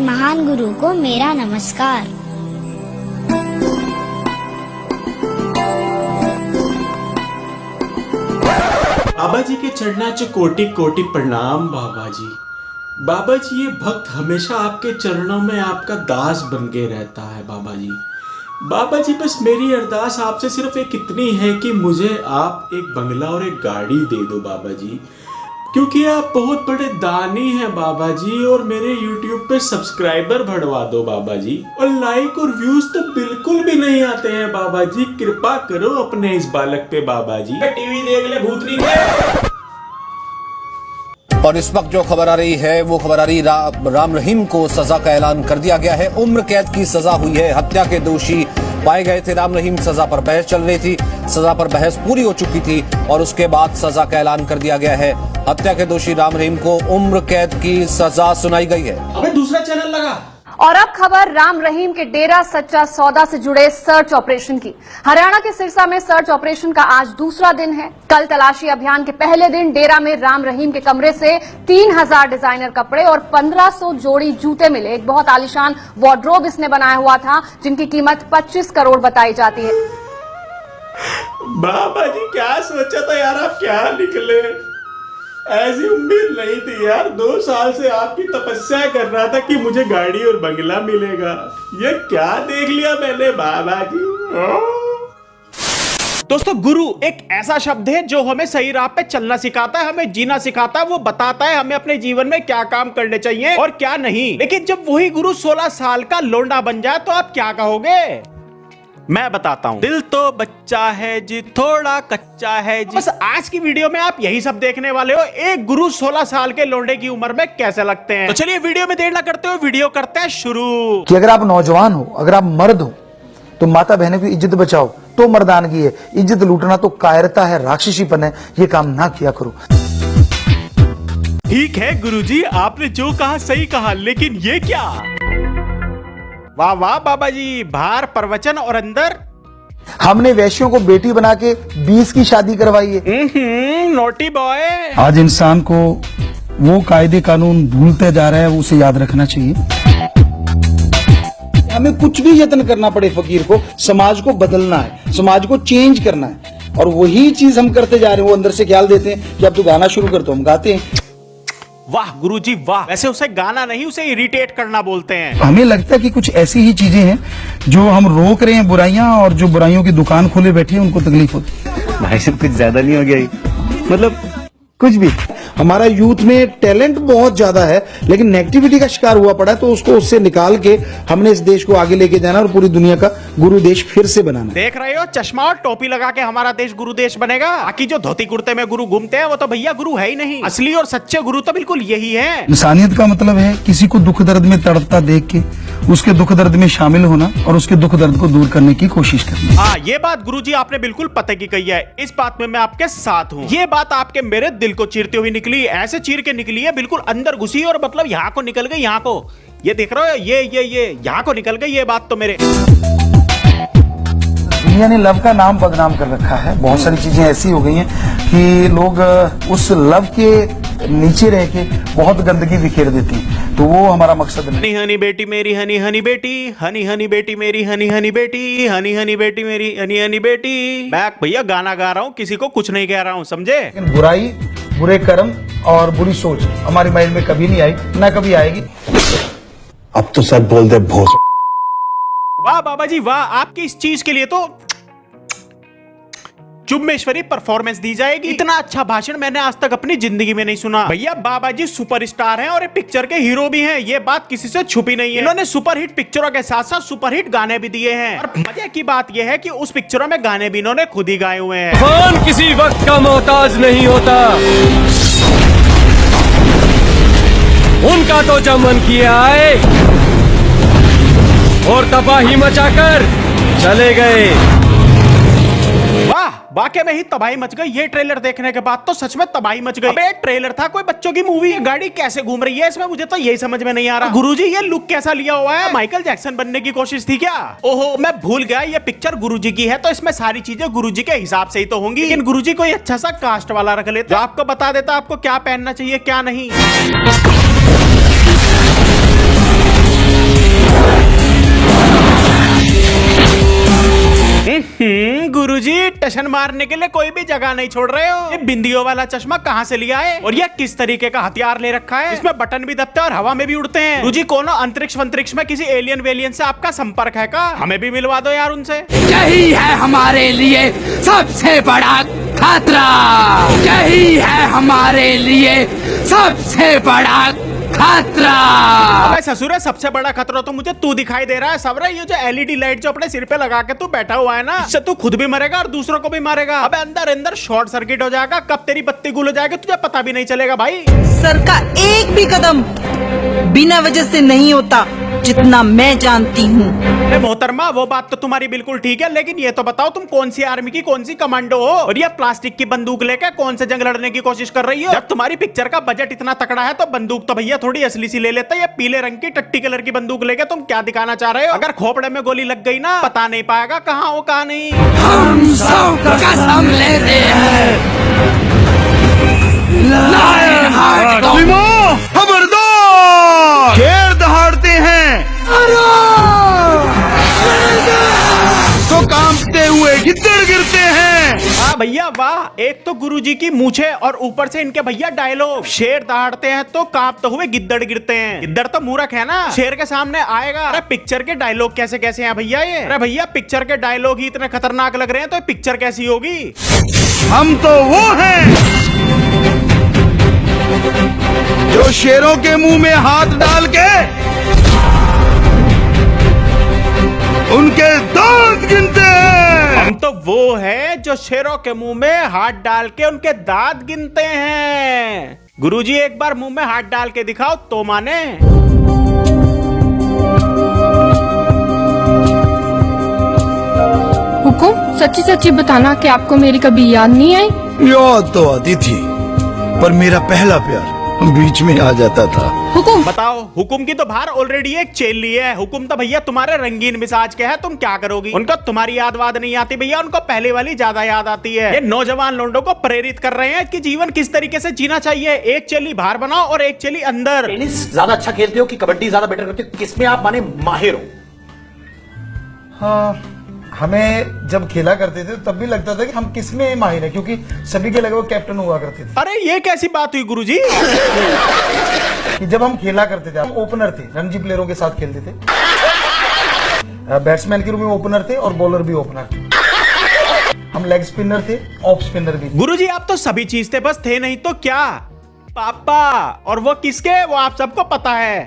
महान गुरु को मेरा नमस्कार। बाबा जी के चरणाचे कोटि कोटि प्रणाम बाबा जी। बाबा जी, ये भक्त हमेशा आपके चरणों में आपका दास बन के रहता है बाबा जी। बाबा जी, बस मेरी अरदास आपसे सिर्फ एक इतनी है कि मुझे आप एक बंगला और एक गाड़ी दे दो बाबा जी, क्योंकि आप बहुत बड़े दानी हैं बाबा जी। और मेरे YouTube पे सब्सक्राइबर बढ़वा दो बाबा जी, और लाइक और व्यूज तो बिल्कुल भी नहीं आते हैं बाबा जी। कृपा करो अपने इस बालक पे बाबा जी। टीवी देख ले भूतनी के। और इस वक्त जो खबर आ रही है वो खबर आ रही राम रहीम को सजा का ऐलान कर दिया गया है। उम्र कैद की सजा हुई है। हत्या के दोषी पाए गए थे राम रहीम। सजा पर बहस चल रही थी, सजा पर बहस पूरी हो चुकी थी और उसके बाद सजा का ऐलान कर दिया गया है। हत्या के दोषी राम रहीम को उम्र कैद की सजा सुनाई गई है। अबे दूसरा चैनल लगा। और अब खबर राम रहीम के डेरा सच्चा सौदा से जुड़े सर्च ऑपरेशन की। हरियाणा के सिरसा में सर्च ऑपरेशन का आज दूसरा दिन है। कल तलाशी अभियान के पहले दिन डेरा में राम रहीम के कमरे से 3000 डिजाइनर कपड़े और 1500 जोड़ी जूते मिले। एक बहुत आलीशान वार्डरोब इसने बनाया हुआ था, जिनकी कीमत 25 करोड़ बताई जाती है। बाबा जी, क्या सोचा था यार, आप क्या निकले। ऐसी उम्मीद नहीं थी यार। 2 साल से आपकी तपस्या कर रहा था कि मुझे गाड़ी और बंगला मिलेगा। ये क्या देख लिया मैंने बाबा जी। दोस्तों, गुरु एक ऐसा शब्द है जो हमें सही राह पे चलना सिखाता है, हमें जीना सिखाता है। वो बताता है हमें अपने जीवन में क्या काम करने चाहिए और क्या नहीं। लेकिन जब वही गुरु 16 साल का लौंडा बन जाए तो आप क्या कहोगे? मैं बताता हूं। दिल तो बच्चा है जी, थोड़ा कच्चा है जी। बस आज की वीडियो में आप यही सब देखने वाले हो। एक गुरु 16 साल के लौंडे की उम्र में कैसे लगते हैं। तो चलिए वीडियो में देर ना करते हुए वीडियो करते हैं शुरू। कि अगर आप नौजवान हो, अगर आप मर्द हो, तो माता बहनों की इज्जत बचाओ तो मर्दानगी है। इज्जत लूटना तो कायरता है, राक्षसीपन है। ये काम ना किया करो। ठीक है गुरुजी, आपने जो कहा सही कहा, लेकिन ये क्या? वाह वाह बाबा जी, बाहर प्रवचन और अंदर हमने वैश्यों को बेटी बना के 20 की शादी करवाई है। Naughty boy. आज इंसान को वो कायदे कानून भूलते जा रहा है, उसे याद रखना चाहिए। हमें कुछ भी यत्न करना पड़े, फकीर को समाज को बदलना है, समाज को चेंज करना है, और वही चीज हम करते जा रहे हैं। वो अंदर से ख्याल देते हैं कि अब तू गाना शुरू कर, तो हम गाते हैं। वाह गुरुजी वाह। वैसे उसे गाना नहीं, उसे इरिटेट करना बोलते हैं। हमें लगता है कि कुछ ऐसी ही चीजें हैं जो हम रोक रहे हैं बुराइयां, और जो बुराइयों की दुकान खोले बैठे हैं उनको तकलीफ होती है। भाई साहब, कुछ ज्यादा नहीं हो गया? मतलब कुछ भी। हमारा यूथ में टैलेंट बहुत ज्यादा है, लेकिन नेगेटिविटी का शिकार हुआ पड़ा है, तो उसको उससे निकाल के हमने इस देश को आगे लेके जाना और पूरी दुनिया का गुरु देश फिर से बनाना। देख रहे हो, चश्मा और टोपी लगा के हमारा देश गुरु देश बनेगा। बाकी जो धोती कुर्ते में गुरु घूमते हैं वो तो भैया गुरु है ही नहीं। असली और सच्चे गुरु तो बिल्कुल यही है। इंसानियत का मतलब है किसी को दुख दर्द में तड़पता देख के उसके दुख दर्द में शामिल होना और उसके दुख दर्द को दूर करने की कोशिश करना। हाँ, ये बात गुरुजी आपने बिल्कुल पते की कही है। इस बात में मैं आपके साथ हूँ। ये बात आपके मेरे दिल को चीरती हुई निकली, ऐसे चीर के निकली है, बिल्कुल अंदर घुसी और मतलब यहाँ को निकल गई। यहाँ को ये देख रहे हो, ये यहाँ को निकल गई ये बात तो मेरे। दुनिया ने लव का नाम बदनाम कर रखा है। बहुत सारी चीजें ऐसी हो गई हैं कि लोग उस लव के नीचे रह के बहुत गंदगी बिखेर देती हैं, तो वो हमारा मकसद नहीं। हनी हनी बेटी मेरी हनी हनी बेटी, हनी हनी बेटी मेरी हनी हनी बेटी, हनी हनी बेटी मेरी हनी हनी बेटी। मैं भैया गाना गा रहा हूँ, किसी को कुछ नहीं कह रहा हूँ, समझे? लेकिन बुराई, बुरे कर्म और बुरी सोच हमारी माइंड में कभी नहीं आई, ना कभी आएगी। अब तो सच बोल दे भोस। वाह बाबा जी वाह, आपकी इस चीज के लिए तो चुम्मेश्वरी परफॉर्मेंस दी जाएगी। इतना अच्छा भाषण मैंने आज तक अपनी जिंदगी में नहीं सुना। भैया बाबा जी सुपरस्टार हैं और पिक्चर के हीरो भी हैं, ये बात किसी से छुपी नहीं है। इन्होंने सुपरहिट पिक्चरों के साथ साथ सुपरहिट गाने भी दिए हैं, और मजे की बात यह है कि उस पिक्चरों में गाने भी इन्होंने खुद ही गाए हुए हैं। कौन किसी वक्त का मोहताज नहीं होता, उनका तो जब मन किया आए और तबाही मचाकर चले गए। वाह, वाकई में ही तबाही मच गई। ये ट्रेलर देखने के बाद तो सच में तबाही मच गई। अबे ट्रेलर था कोई बच्चों की मूवी, गाड़ी कैसे घूम रही है इसमें, मुझे तो यही समझ में नहीं आ रहा। गुरुजी ये लुक कैसा लिया हुआ है, माइकल जैक्सन बनने की कोशिश थी क्या? ओहो मैं भूल गया, ये पिक्चर गुरुजी की है तो इसमें सारी चीजें गुरुजी के हिसाब से ही तो होंगी। लेकिन गुरुजी कोई अच्छा सा कास्ट वाला रख लेते, जो आपको बता देता आपको क्या पहनना चाहिए क्या नहीं। टशन मारने के लिए कोई भी जगह नहीं छोड़ रहे हो। ये बिंदियों वाला चश्मा कहाँ से लिया है और ये किस तरीके का हथियार ले रखा है? इसमें बटन भी दबते हैं और हवा में भी उड़ते हैं। गुरुजी कोनो अंतरिक्ष में किसी एलियन वेलियन से आपका संपर्क है का? हमें भी मिलवा दो यार उनसे। यही है हमारे लिए सबसे बड़ा खतरा, यही है हमारे लिए सबसे बड़ा खतरा। अबे ससुरे, सबसे बड़ा खतरा तो मुझे तू दिखाई दे रहा है। सबरे, ये जो एलईडी लाइट जो अपने सिर पे लगा के तू बैठा हुआ है ना, इससे तू खुद भी मरेगा और दूसरों को भी मारेगा। अबे अंदर अंदर शॉर्ट सर्किट हो जाएगा, कब तेरी बत्ती गुल हो जाएगी तुझे पता भी नहीं चलेगा भाई। सर का एक भी कदम बिना वजह से नहीं होता, जितना मैं जानती हूँ। मोहतरमा, वो बात तो तुम्हारी बिल्कुल ठीक है, लेकिन ये तो बताओ तुम कौन सी आर्मी की कौन सी कमांडो हो और ये प्लास्टिक की बंदूक लेकर कौन से जंग लड़ने की कोशिश कर रही हो? जब तुम्हारी पिक्चर का बजट इतना तकड़ा है तो बंदूक तो भैया थोड़ी असली सी ले लेता है। ये पीले रंग की टट्टी कलर की बंदूक लेके तुम क्या दिखाना चाह रहे हो? अगर खोपड़े में गोली लग गई ना, पता नहीं पाएगा कहाँ हो कहाँ नहीं। हम सब कसम लेते हैं, खबरदार, शेर दहाड़ते हैं तो कांपते हुए गिद्दड़ गिरते हैं। वाह भैया वाह, एक तो गुरुजी की मूछे और ऊपर से इनके भैया डायलॉग। शेर दहाड़ते हैं तो कांपते हुए गिद्दड़ गिरते हैं। गिद्दड़ तो मूर्ख है ना, शेर के सामने आएगा। अरे पिक्चर के डायलॉग कैसे कैसे हैं भैया ये? अरे भैया, पिक्चर के डायलॉग ही इतने खतरनाक लग रहे हैं तो पिक्चर कैसी होगी? हम तो वो हैं जो शेरों के मुंह में हाथ डाल के उनके दांत गिनते हैं। हम तो वो है जो शेरों के मुंह में हाथ डाल के उनके दांत गिनते हैं। गुरुजी, एक बार मुंह में हाथ डाल के दिखाओ तो माने। हुकुम, सच्ची सच्ची बताना कि आपको मेरी कभी याद नहीं आई? याद तो आती थी, पर मेरा पहला प्यार बीच में आ जाता था। हुकुम बताओ, हुकुम की तो बाहर ऑलरेडी एक चेल ली है। हुकुम तो भैया तुम्हारे रंगीन मिजाज के है, तुम क्या करोगी? उनको तुम्हारी याद वाद नहीं आती भैया, उनको पहले वाली ज्यादा याद आती है। ये नौजवान लोगों को प्रेरित कर रहे हैं कि जीवन किस तरीके से जीना चाहिए। एक चेली बाहर बनाओ और एक चेली अंदर। टेनिस ज्यादा अच्छा खेलते हो कि कबड्डी ज्यादा बेटर करते हो? किसमें आप माने माहिर हो? हाँ, हमें जब खेला करते थे तब भी लगता था कि हम किसमें माहिर हैं, क्योंकि सभी के लगभग कैप्टन हुआ करते थे। अरे ये कैसी बात हुई गुरुजी? कि जब हम खेला करते थे, हम ओपनर थे, रणजी प्लेयरों के साथ खेलते थे। बैट्समैन के रूप में ओपनर थे और बॉलर भी ओपनर थे। हम लेग स्पिनर थे, ऑफ स्पिनर भी। गुरुजी, आप तो सभी चीज थे, बस थे नहीं तो क्या? पापा, और वो किसके, वो आप सबको पता है।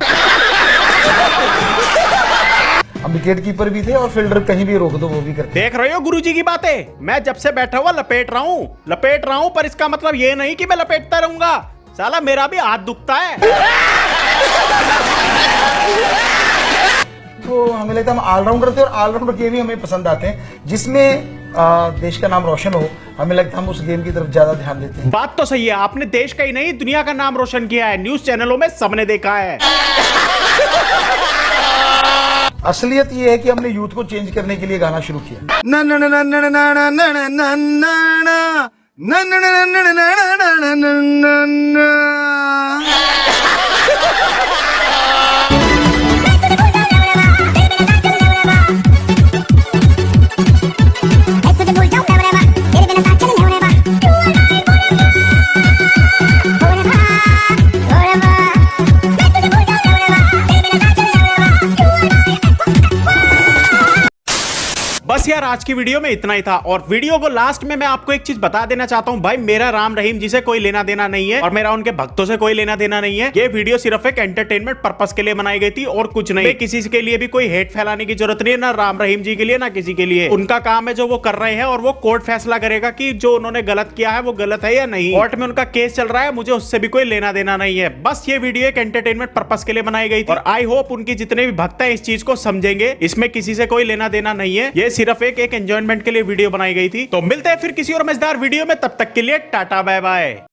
हम विकेट कीपर भी थे और फील्डर कहीं भी रोक दो वो भी करते। देख रहे हो गुरुजी की बातें? मैं जब से बैठा हुआ लपेट रहा हूँ, पर इसका मतलब ये नहीं कि मैं लपेटता रहूंगा। साला मेरा भी हाथ दुखता है। तो हमें लगता है हम ऑलराउंडर थे और ऑलराउंडर गेम ही हमें पसंद आते हैं, जिसमें देश का नाम रोशन हो। हमें लगता है हम उस गेम की तरफ ज्यादा ध्यान देते हैं। बात तो सही है, आपने देश का ही नहीं दुनिया का नाम रोशन किया है। न्यूज चैनलों में सबने देखा है। असलियत ये है कि हमने यूथ को चेंज करने के लिए गाना शुरू किया। ना ना ना ना ना ना ना ना ना ना ना ना ना ना ना। बस यार, आज की वीडियो में इतना ही था। और वीडियो को लास्ट में मैं आपको एक चीज बता देना चाहता हूं भाई, मेरा राम रहीम जी से कोई लेना देना नहीं है और मेरा उनके भक्तों से कोई लेना देना नहीं है। ये वीडियो सिर्फ एक एंटरटेनमेंट पर्पस के लिए बनाई गई थी और कुछ नहीं। किसी के लिए भी कोई हेट फैलाने की जरूरत नहीं है, ना राम रहीम जी के लिए ना किसी के लिए। उनका काम है जो वो कर रहे हैं और वो कोर्ट फैसला करेगा कि जो उन्होंने गलत किया है वो गलत है या नहीं। कोर्ट में उनका केस चल रहा है, मुझे उससे भी कोई लेना देना नहीं है। बस ये वीडियो एक एंटरटेनमेंट पर्पस के लिए बनाई गई थी और आई होप उनकी जितने भी भक्त हैं इस चीज को समझेंगे। इसमें किसी से कोई लेना देना नहीं है, ये सिर्फ एक एंजॉयमेंट के लिए वीडियो बनाई गई थी। तो मिलते हैं फिर किसी और मजेदार वीडियो में, तब तक के लिए टाटा बाय बाय।